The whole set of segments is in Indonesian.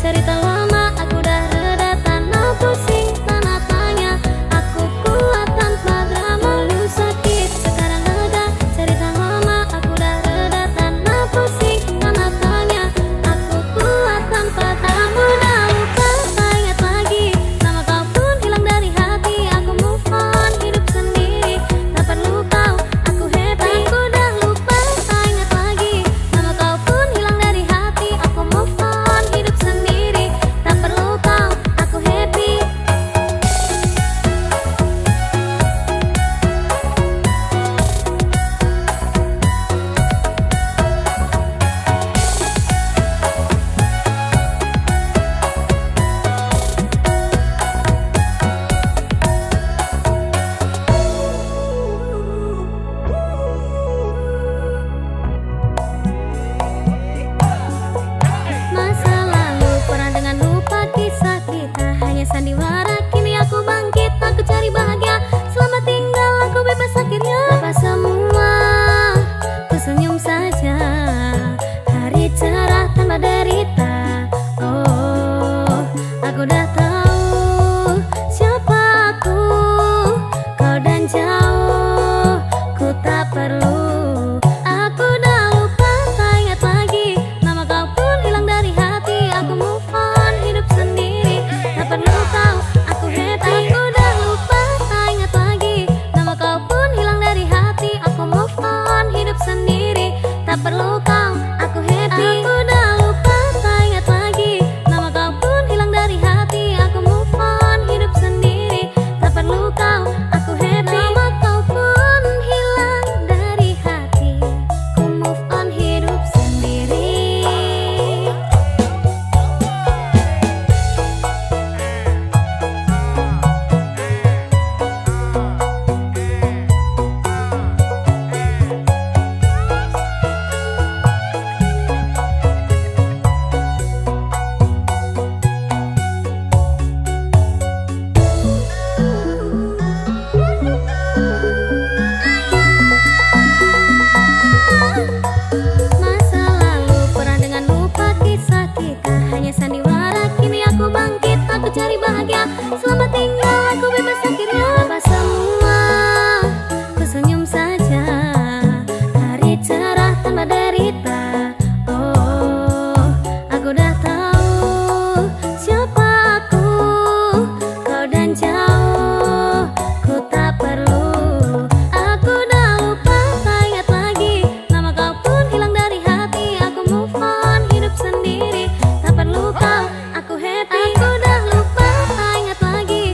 cerita lama aku udah reda, tanah pusing, tanah tanya. Aku kuat tanpa drama, dulu sakit sekarang lega. Cerita lama aku udah reda, tanah pusing, tanah tanya. Aku kuat tanpa drama, udah lupa tak ingat lagi. Nama kau pun hilang dari hati, aku move on hidup sendiri. Tak perlu kau, aku happy. Aku udah lupa tak ingat lagi. Nama kau pun hilang dari hati, aku move on hidup sendiri. Tak perlu kau, aku happy. Masa lalu pernah dengan lupa kisah kita, hanya sandiwara. Kini aku bangkit, aku cari bahagia. Selamat tinggal, aku bebas akhirnya. Lepas semua, ku senyum saja. Hari cerah tanpa derita. Oh, aku udah tahu siapa aku. Kau dan jauh, ku tak perlu. Aku udah lupa tak ingat lagi. Nama kau pun hilang dari hati, aku move on hidup sendiri. Tak perlu kau, aku happy. Aku udah lupa tak ingat lagi. Nama kau pun hilang dari hati, aku move on hidup sendiri. Tak perlu kau, aku happy. Aku udah lupa tak ingat lagi. Nama kau pun hilang dari hati, aku move on hidup sendiri. Tak perlu kau, aku happy. Nama kau pun hilang dari hati, ku move on hidup sendiri. Masa lalu pernah dengan lupa kisah kita, hanya sandiwara. Kini aku bangkit, aku cari bahagia. Selamat tinggal, aku bebas akhirnya. Lepas semua, ku senyum saja. Hari cerah tanpa derita. Oh, aku udah tahu siapa aku. Kau dan jauh, ku tak perlu. Aku udah lupa tak ingat lagi. Nama kau pun hilang dari hati, aku move on hidup sendiri. Tak perlu kau, aku happy. Aku udah lupa tak ingat lagi.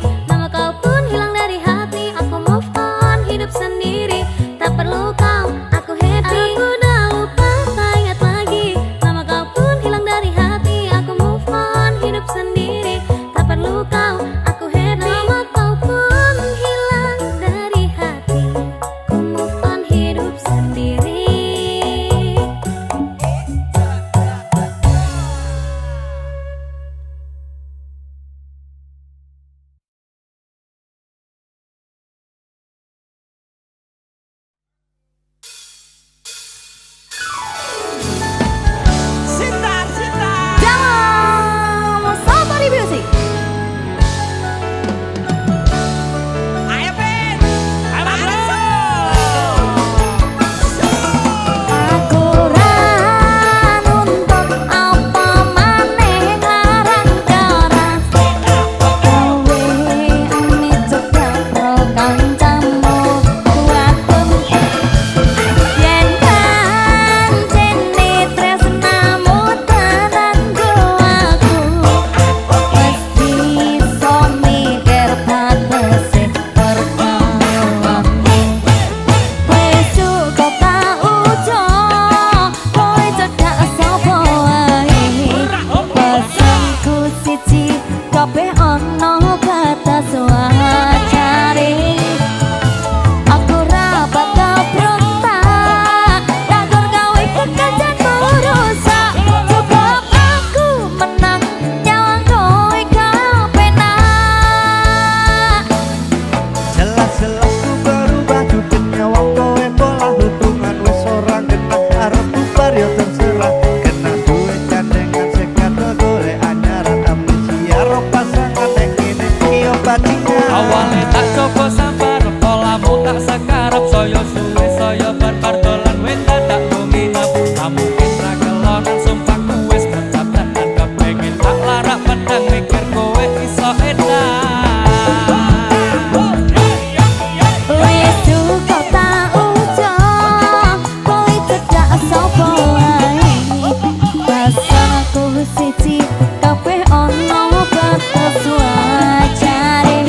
kabeh ono batas wajare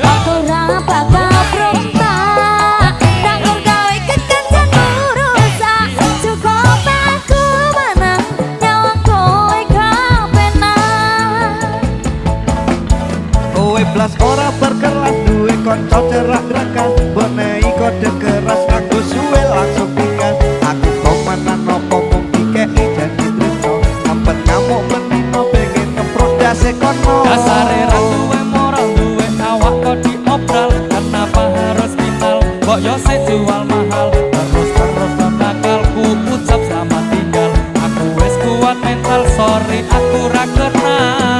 aku ora bakal berontak nanggur gawe kekencan urusan cukup aku menang nyawa kowe kepenak kowe blas ora berkelas duwe kanca cerak-cerakan bonei kode keras aku suwe langsung tinggal aku komenan nopo mung dikeki janji tresno ampet ngamuk menino pengen ngeprodase kono dasare ra duwe moral duwe awak kok diobral kenapa harus final kok yo sing jual mahal terus nakal ku ucap selamat tinggal aku wis kuat mental sorry aku ra kenal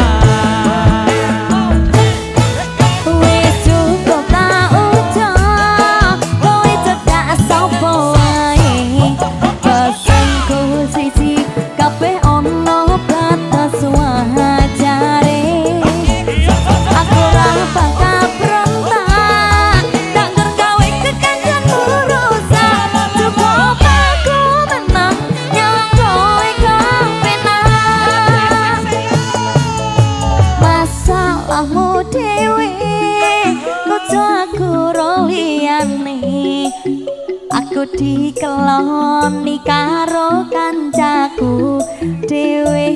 aku dikeloni karo kancaku dhewe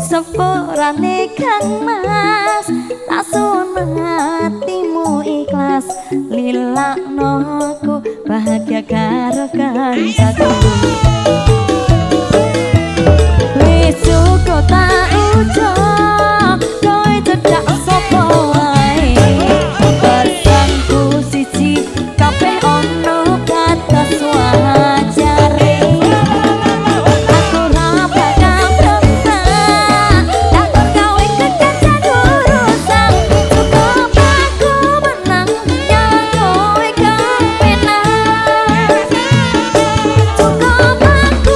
sepurane Kang Mas lasun hatimu ikhlas lilakno aku bahagia karo kancaku wis cukup tak ucap kowe cedak sapa wae pesanku siji kabeh ono batas wajare aku ora bakal berontak takut gawe kekencan urusan cukup aku menang nyawa kowe kepenak cukup aku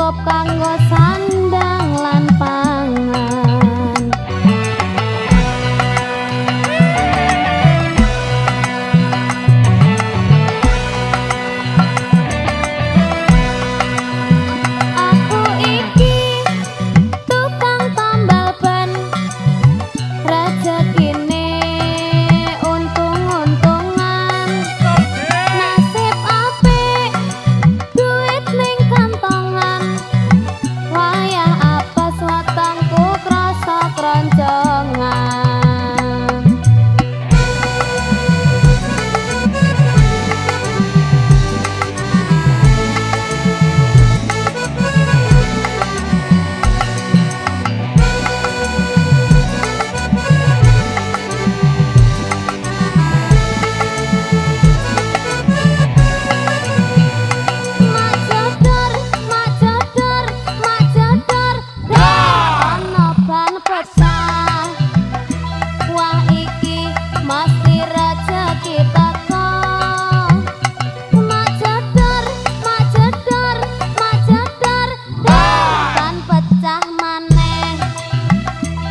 cukup kanggo sandang lan pangan. Aku iki tukang tambal ban, rezekine untung-untungan. Nasib apik, duit ning kantongan. Wayah apes wetengku krasa kroncongan. Mak jodor, ana ban pecah. Wah iki mesti rezeki teko. Mak jodor, ban pecah maneh.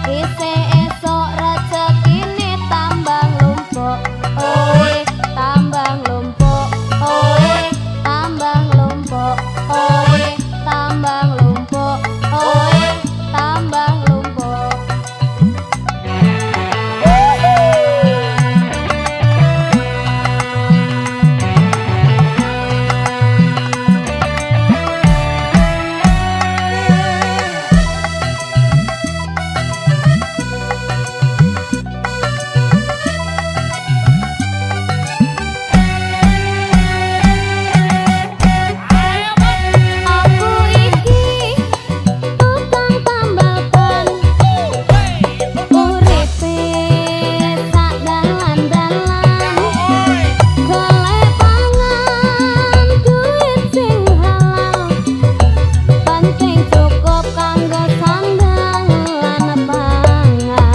Isih esuk rezekine tambang lumpuk. Oi, tambang lumpuk. Oi, tambang lumpuk. Oi, tambang lumpuk. Oi, tambang lumpuk. Aku iki tukang tambal ban, uripe sak dalan-dalan. Golek pangan, duit sing halal, penting cukup kanggo sandang lan pangan.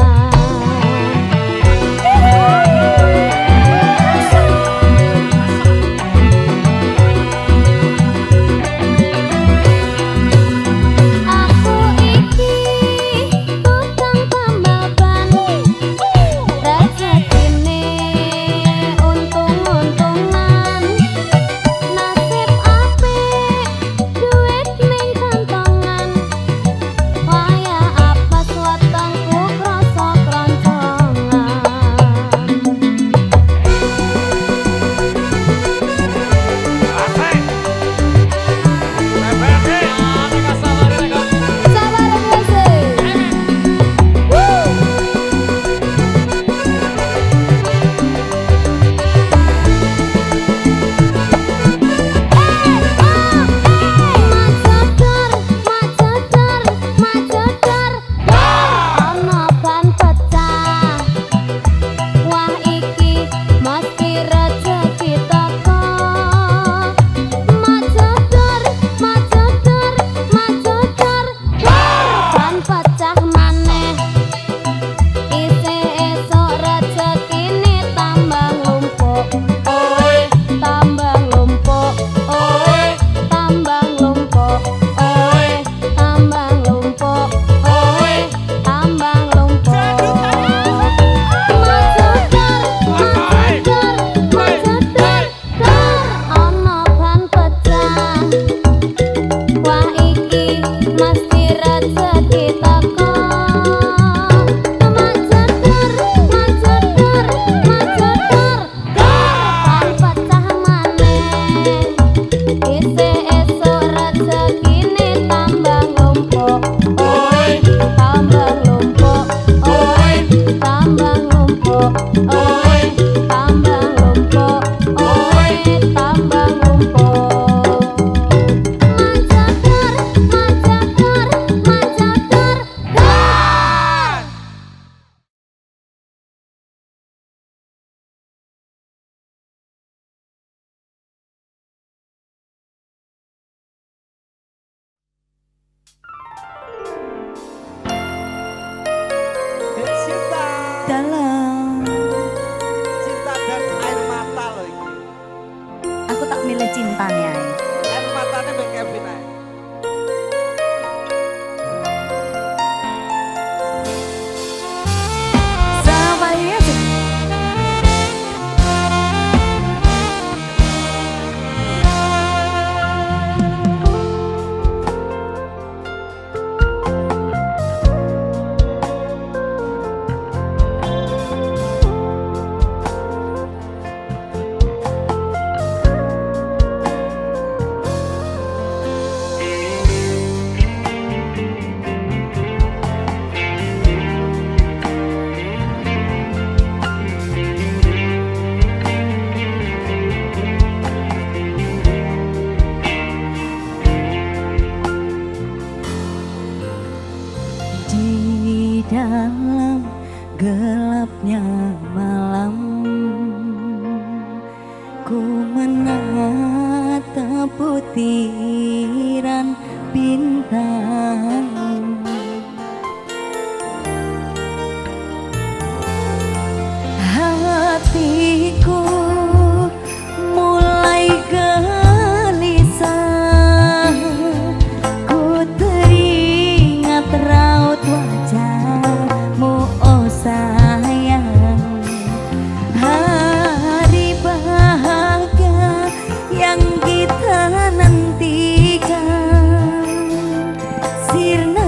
Aku iki tukang tambal ban, rezekine untung-untungan. Nasib apik, duit ning kantongan. Wayah apes wetengku krasa kroncongan. Sabar ana ban pecah. Wah iki mesti rezeki teko. Mak jodor, ban pecah maneh. Isih esuk rezekine tambang lumpuk. Oi, tambang lumpuk. Oi, tambang lumpuk. Oi, tambang lumpuk. Oi, tambang lumpuk. Mak jodor, ana ban pecah. Wah iki mesti rezeki teko. Mak jodor, ban pecah maneh. Isih esuk rezekine tambang lumpuk. Oi, tambang lumpuk. Oi, tambang lumpuk. Oi, tambang lumpuk. Oi, tambang lumpuk. Mak jodor, Dalam Cinta dan air mata loh ini. aku tak milih cintanya. Air matanya Bang Kevin ae. dalam gelapnya malam, ku menatap butiran bintang. Hatiku mulai gelisah, ku teringat raut wajahmu, oh sayang. Hari bahagia yang kita nantikan sirna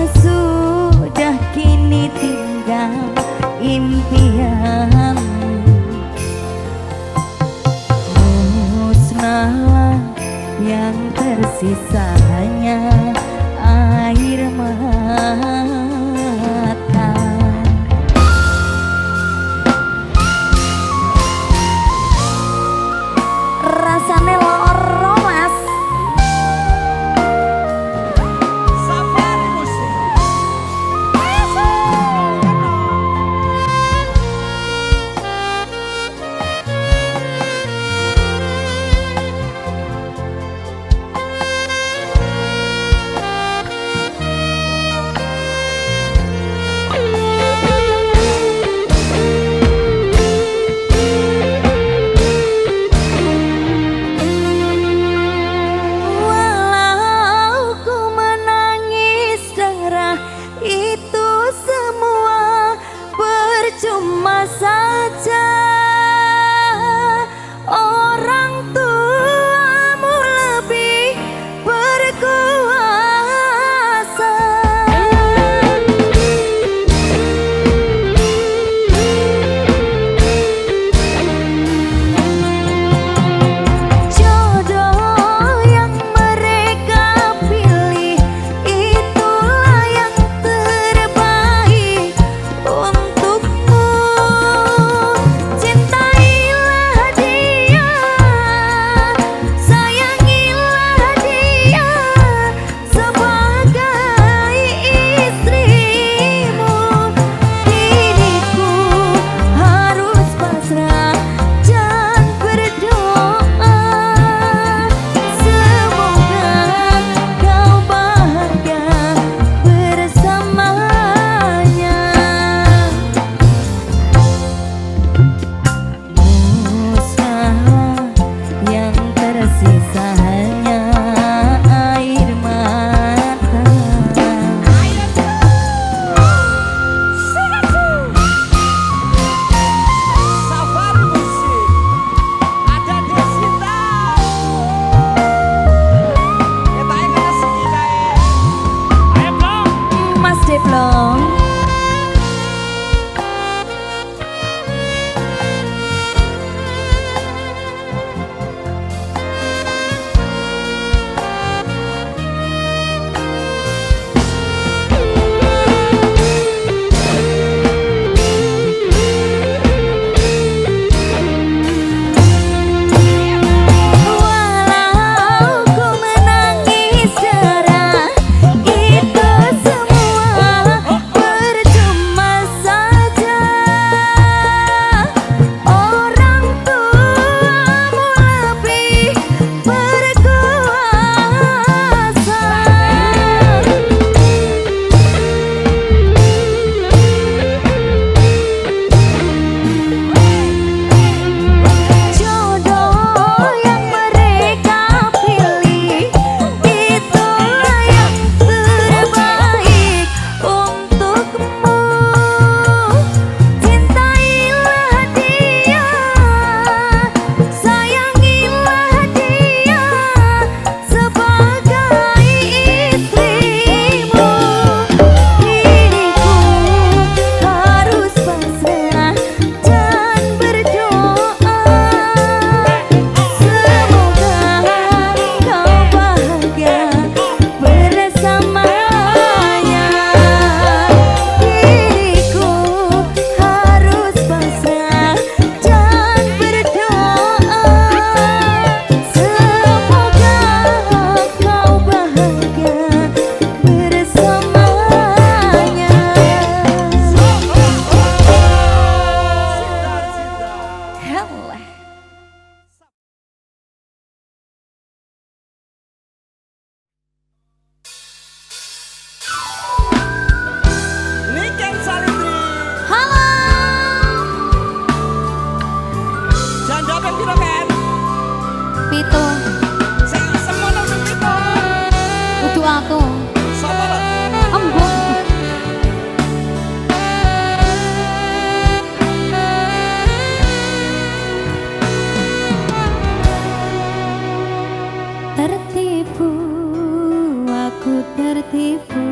tertipu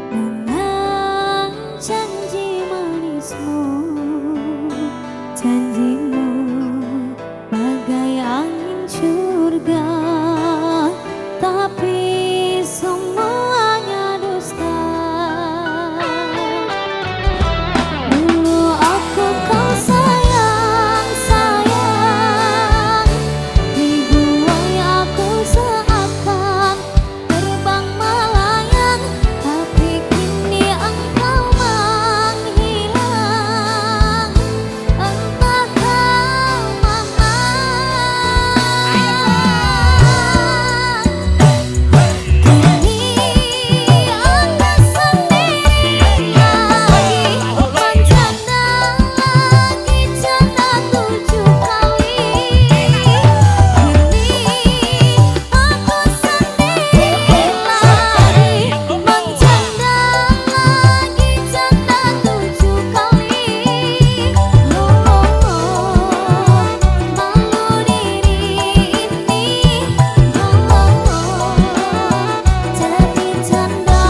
dengan janji manismu. Janjimu bagai angin surga, tapi semuanya dusta. Dulu aku kau sayang, sayang, dibuai aku seakan terbang melayang, tapi kini engkau menghilang, entah kemana. Kini aku sendiri lagi, menjanda lagi janda 7 kali. Kini aku sendiri lagi, menjanda lagi janda 7 kali. Malu diri ini, jadi janda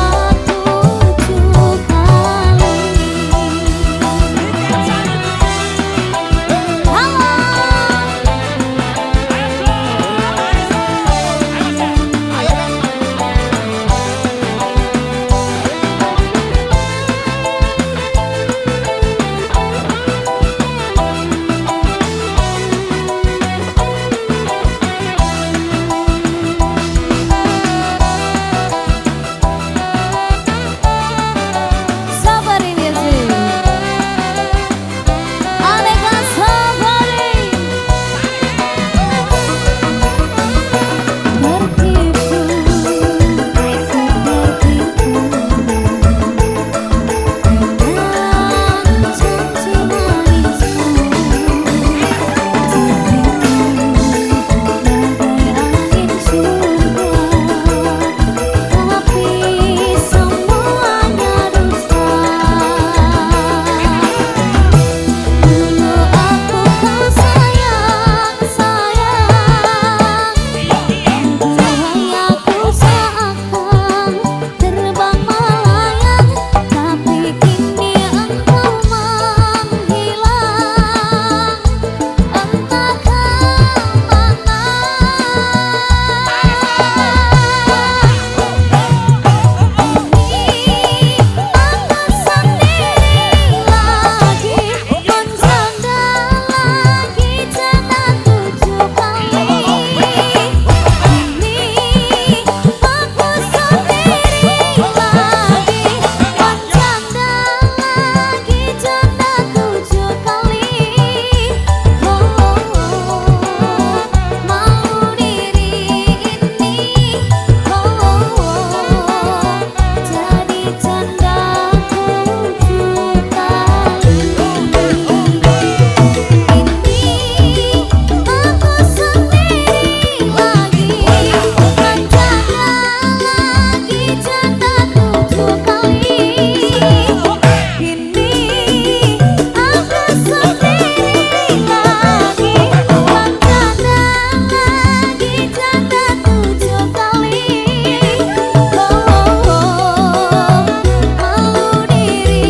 7 kali. Sabari music, aneka sabari. Tertipu, dengan janji manismu. Bagai angin surga, tapi semuanya dusta. Dulu aku kau sayang, sayang, dibuai aku seakan terbang melayang, tapi kini engkau menghilang, entah kemana. Kini aku sendiri lagi, menjanda lagi janda 7 kali. Kini aku sendiri lagi, menjanda lagi janda 7 kali. Malu diri ini, jadi janda 7 kali. Kini aku sendiri lagi, menjanda lagi janda 7 kali. Kini aku sendiri lagi, menjanda lagi janda 7 kali. Malu diri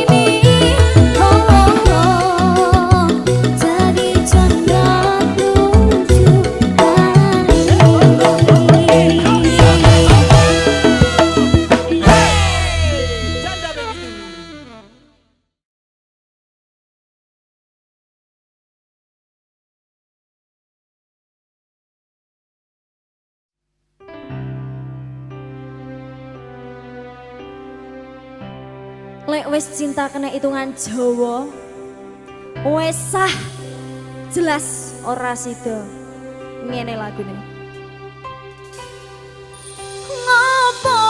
ini, jadi janda 7 kali. Lek wis cinta kena hitungan Jawa, wis sah jelas ora sida. Ngene lagune. Ngopo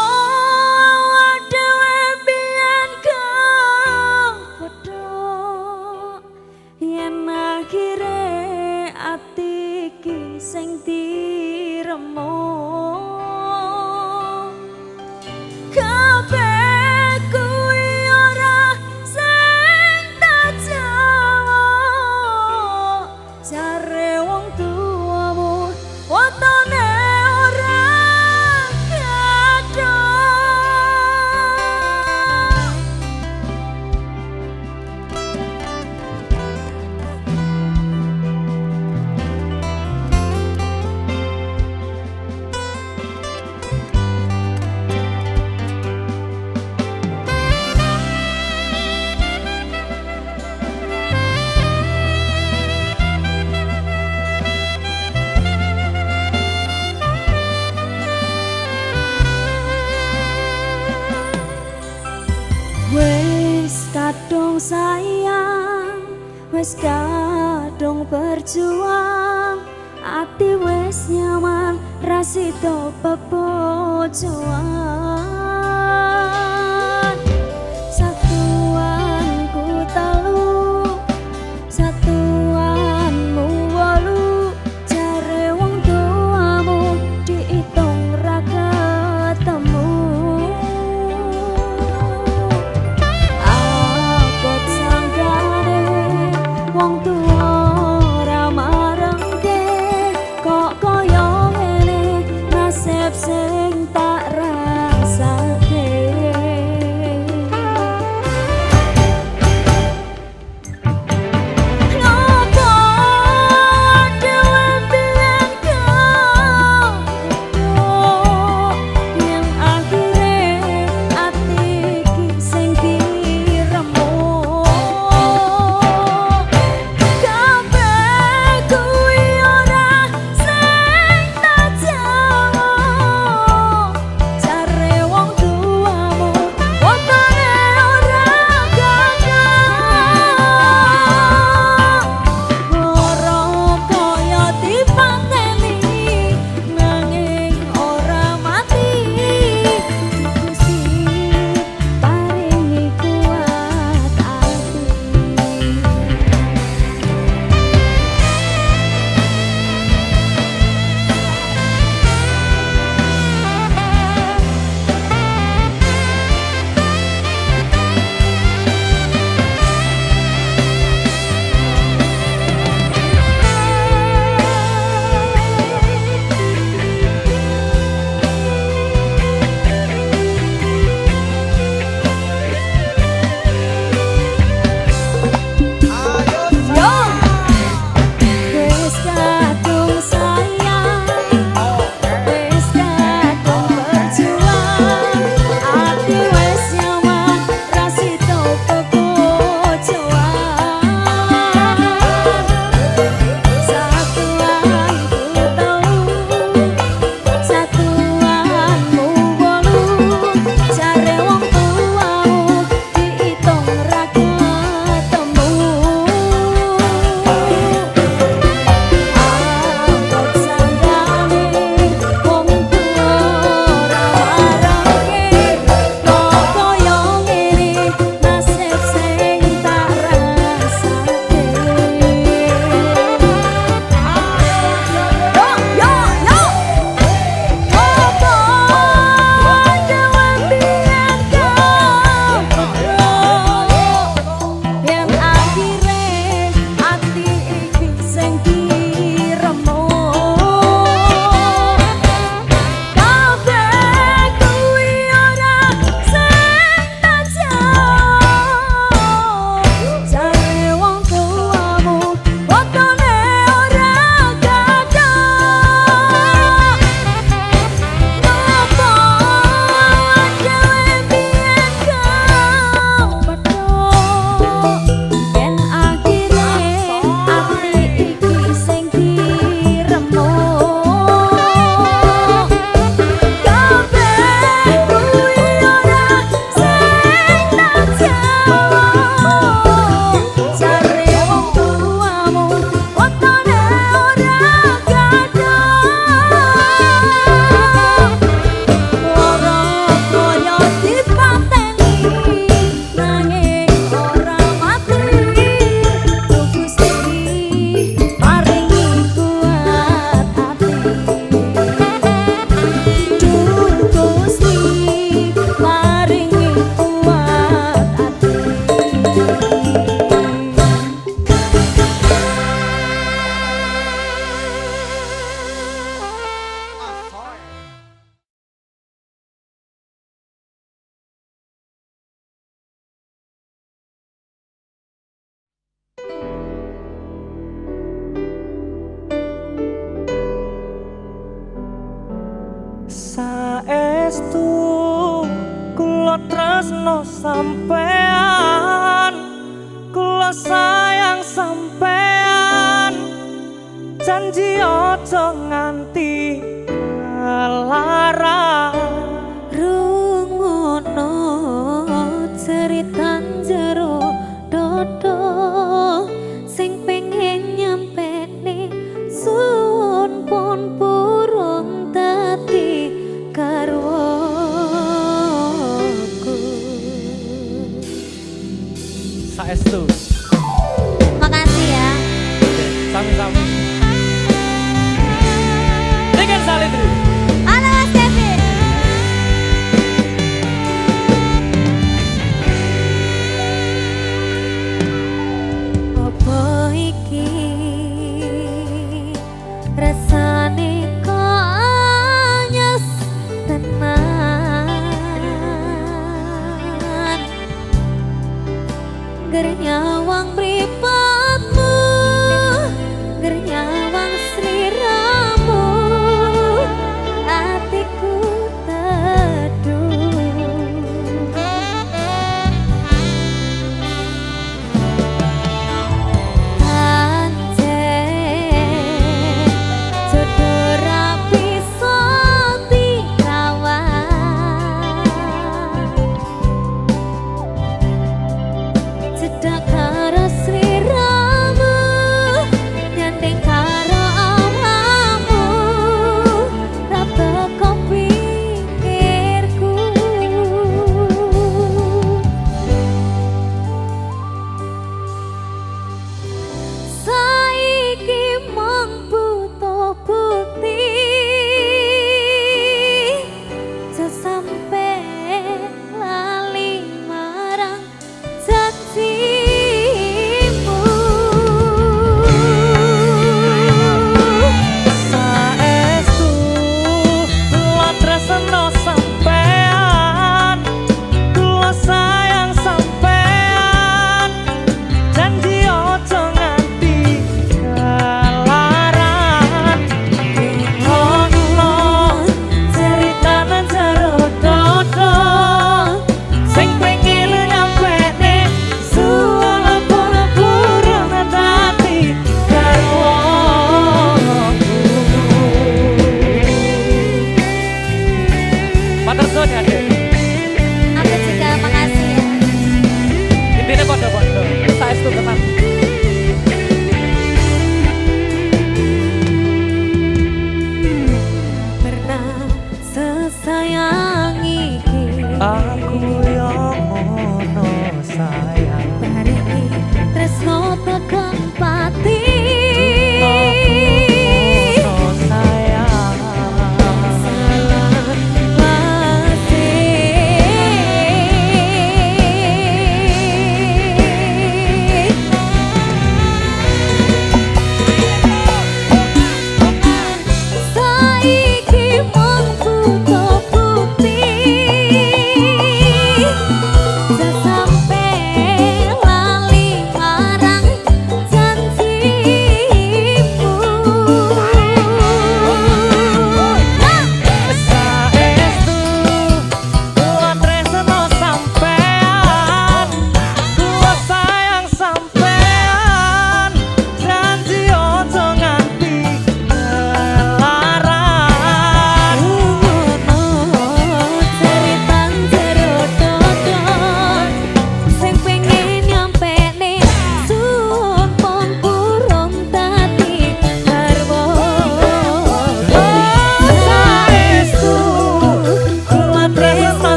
dhewe biyen kepethuk, yen akhire ati iki sing diremuk. Kabeh kuwi ora sing tak jawab, jare wong tuamu wetone ora wis kadung berjuang, ati wis nyaman rasida bebojoan. Satuanku telu, satuanmu wolu, jare wong tuamu diitung ra ketemu. Abot sanggane wong tuwa ora marengke, kok kaya ngene nasib sing tak rasake. Ngopo dhewe biyen kau yang akhire ati iki sing diremo. Kabeh kuwi ora sing tak jawa, jare wong tuamu wetone ora gagah. Ora kaya dipateni nanging ora mati, Gusti paringi kuat ati. Wis kadung sayang, wis kadung berjuang, ati wis nyaman rasida bebojoan. Satuanku telu, satuanmu wolu, jare wong tuamu diitung ra ketemu. Abot sanggane wong tuwa ora marengke, kok kaya ngene nasib sing tak rasake. Yo ngopo dhewe biyen kau yang akhire ati iki sing diremo. Kabeh kuwi ora sing tak jawa, jare wong tuamu wetone ora gagah. Ngopo dhewe biyen kau pedhot, yen akhire ati iki sing diremo. Kabeh kuwi ora sing tak jawa, jare wong tuamu wetone ora gagah. Ora kaya dipateni nanging ora mati, Gusti paringi kuat ati. Gusti paringi kuat ati. Saestu kula tresno sampean, kula sayang sampean, janji aja nganti larang. Rungono ceritan jero dodo saestu. Makasih ya. Sami-sami. Dengan Salindri. Halo Mas Kevin. Apa iki rasane kok anyes tenan, ger nyawang mripatmu, ger nyawang sliramu, atiku teduh.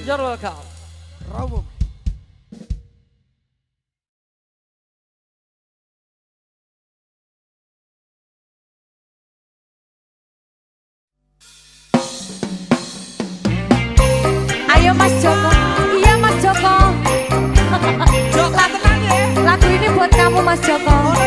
You're welcome. Rawum. Ayo Mas Joko. Iya Mas Joko. Jok, tenang ya. Lagu ini buat kamu Mas Joko.